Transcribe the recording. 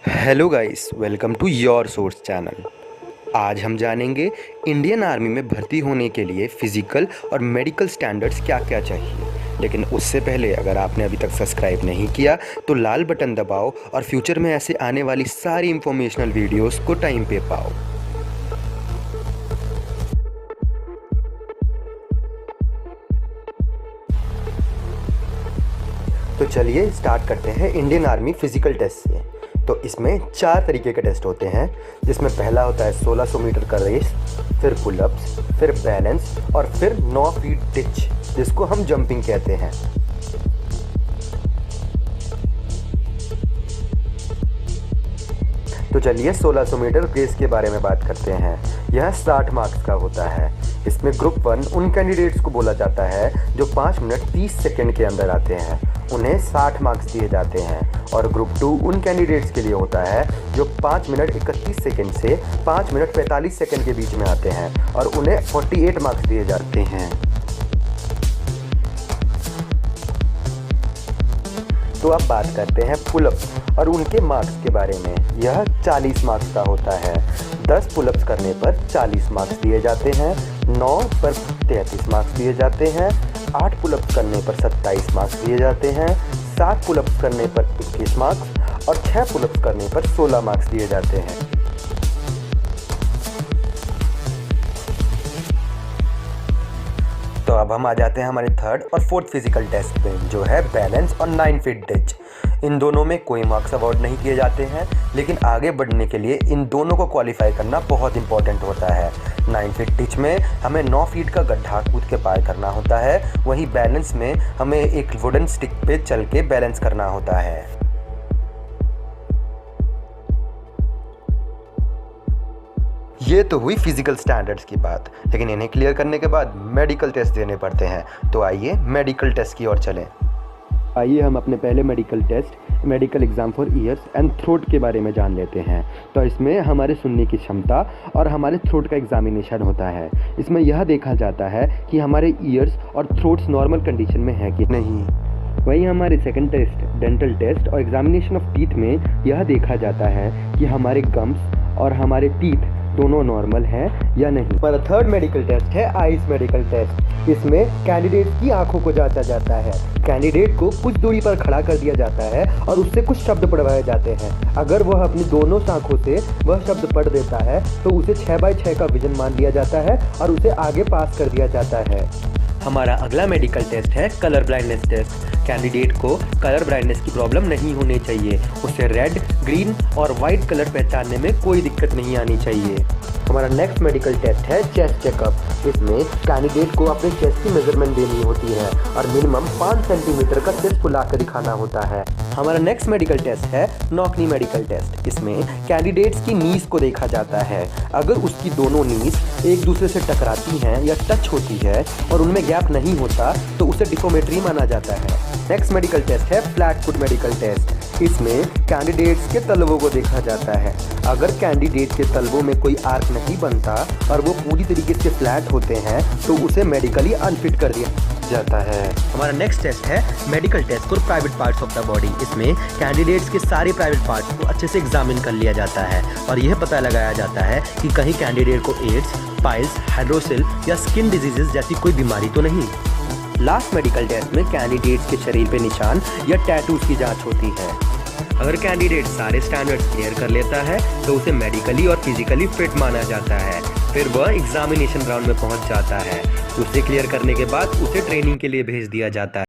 Hello guys, welcome to your source channel. आज हम जानेंगे इंडियन आर्मी में भर्ती होने के लिए फ़िज़िकल और मेडिकल स्टैंडर्ड्स क्या क्या चाहिए। लेकिन उससे पहले अगर आपने अभी तक सब्सक्राइब नहीं किया तो लाल बटन दबाओ और फ्यूचर में ऐसे आने वाली सारी इंफॉर्मेशनल वीडियोस को टाइम पे पाओ। तो चलिए स्टार्ट करते हैं इंडियन आर्मी फ़िज़िकल टेस्ट से। तो इसमें 4 तरीके के टेस्ट होते हैं, जिसमें पहला होता है 1600 मीटर का रेस, फिर पुलअप्स, फिर बैलेंस और फिर 9 फीट डिच, जिसको हम जंपिंग कहते हैं। तो चलिए 1600 मीटर रेस के बारे में बात करते हैं। यह 60 मार्क्स का होता है। इसमें ग्रुप 1 उन कैंडिडेट्स को बोला जाता है जो 5 मिनट 30 सेकंड के अंदर आते हैं, उन्हें 60 मार्क्स दिए जाते हैं। और ग्रुप 2 उन कैंडिडेट्स के लिए होता है जो 5 मिनट 31 सेकंड से 5 मिनट 45 सेकंड के बीच में आते हैं और उन्हें 48 मार्क्स दिए जाते हैं। तो अब बात करते हैं पुलअप्स और उनके मार्क्स के बारे में। यह 40 मार्क्स का होता है। 10 पुलअप्स करने पर 40 मार्क्स दिए जाते हैं, 9 पर 33 मार्क्स दिए जाते हैं, 8 पुलअप्स करने पर 27 मार्क्स दिए जाते हैं, 7 पुलअप्स करने पर 21 मार्क्स और 6 पुलअप्स करने पर 16 मार्क्स दिए जाते हैं। तो अब हम आ जाते हैं हमारे थर्ड और फोर्थ फिजिकल टेस्ट पे, जो है बैलेंस और 9 फीट डिच। इन दोनों में कोई मार्क्स अवार्ड नहीं किए जाते हैं, लेकिन आगे बढ़ने के लिए इन दोनों को क्वालिफाई करना बहुत इंपॉर्टेंट होता है। 9 फीट डिच में हमें 9 फीट का गड्ढा कूद के पार करना होता है, वहीं बैलेंस में हमें एक वुडन स्टिक पे चल के बैलेंस करना होता है। ये तो हुई फिजिकल स्टैंडर्ड्स की बात, लेकिन इन्हें क्लियर करने के बाद मेडिकल टेस्ट देने पड़ते हैं। तो आइए मेडिकल टेस्ट की ओर चलें। आइए हम अपने पहले medical test medical exam for ears and throat के बारे में जान लेते हैं। तो इसमें हमारे सुनने की क्षमता और हमारे थ्रोट का एग्जामिनेशन होता है। इसमें यह देखा जाता है कि हमारे ईयर्स और थ्रोट्स नॉर्मल कंडीशन में है कि नहीं। वहीं हमारे सेकंड टेस्ट डेंटल टेस्ट और एग्जामिनेशन ऑफ टीथ में यह देखा जाता है कि हमारे गम्स और हमारे टीथ दोनों नॉर्मल हैं या नहीं। हमारा थर्ड मेडिकल टेस्ट है आइज मेडिकल टेस्ट। इसमें कैंडिडेट की आंखों को जांचा जाता है। कैंडिडेट को कुछ दूरी पर खड़ा कर दिया जाता है और उससे कुछ शब्द पढ़वाए जाते हैं। अगर वह अपनी दोनों आंखों से वह शब्द पढ़ देता है तो उसे 6/6 का विजन मान लिया जाता है और उसे आगे पास कर दिया जाता है। हमारा अगला मेडिकल टेस्ट है कलर ब्लाइंडनेस टेस्ट। कैंडिडेट को कलर ब्लाइंडनेस की प्रॉब्लम नहीं होनी चाहिए, उसे रेड, ग्रीन और वाइट कलर पहचानने में कोई दिक्कत नहीं आनी चाहिए। हमारा नेक्स्ट मेडिकल टेस्ट है चेस्ट चेकअप। इसमें कैंडिडेट को अपने चेस्ट की मेजरमेंट देनी होती है और मिनिमम 5 सेंटीमीटर का चेस्ट फुला कर दिखाना होता है। हमारा नेक्स्ट मेडिकल टेस्ट है नॉक-नी मेडिकल टेस्ट। इसमें कैंडिडेट्स की नीज को देखा जाता है। अगर उसकी दोनों नीज एक दूसरे से टकराती हैं या टच होती है और उनमें गैप नहीं होता तो उसे डिफोमेट्री माना जाता है। नेक्स्ट मेडिकल टेस्ट है फ्लैट फुट मेडिकल टेस्ट। इसमें कैंडिडेट्स के तलवों को देखा जाता है। अगर कैंडिडेट के तलवों में कोई आर्क नहीं बनता और वो पूरी तरीके से फ्लैट होते हैं तो उसे मेडिकली अनफिट कर दिया जाता है। हमारा नेक्स्ट टेस्ट है medical test for private parts of the body. इसमें कैंडिडेट्स के सारे प्राइवेट पार्ट्स को अच्छे से एग्जामिन कर लिया जाता है और यह पता लगाया जाता है कि कहीं कैंडिडेट को एड्स, पाइल्स, हाइड्रोसिल या स्किन डिजीजेस जैसी कोई बीमारी तो नहीं। लास्ट मेडिकल टेस्ट में कैंडिडेट्स के शरीर पे निशान या टैटूज की जांच होती है। अगर कैंडिडेट सारे स्टैंडर्ड्स क्लियर कर लेता है तो उसे मेडिकली और फिजिकली फिट माना जाता है। फिर वह एग्जामिनेशन राउंड में पहुंच जाता है। उसे क्लियर करने के बाद उसे ट्रेनिंग के लिए भेज दिया जाता है।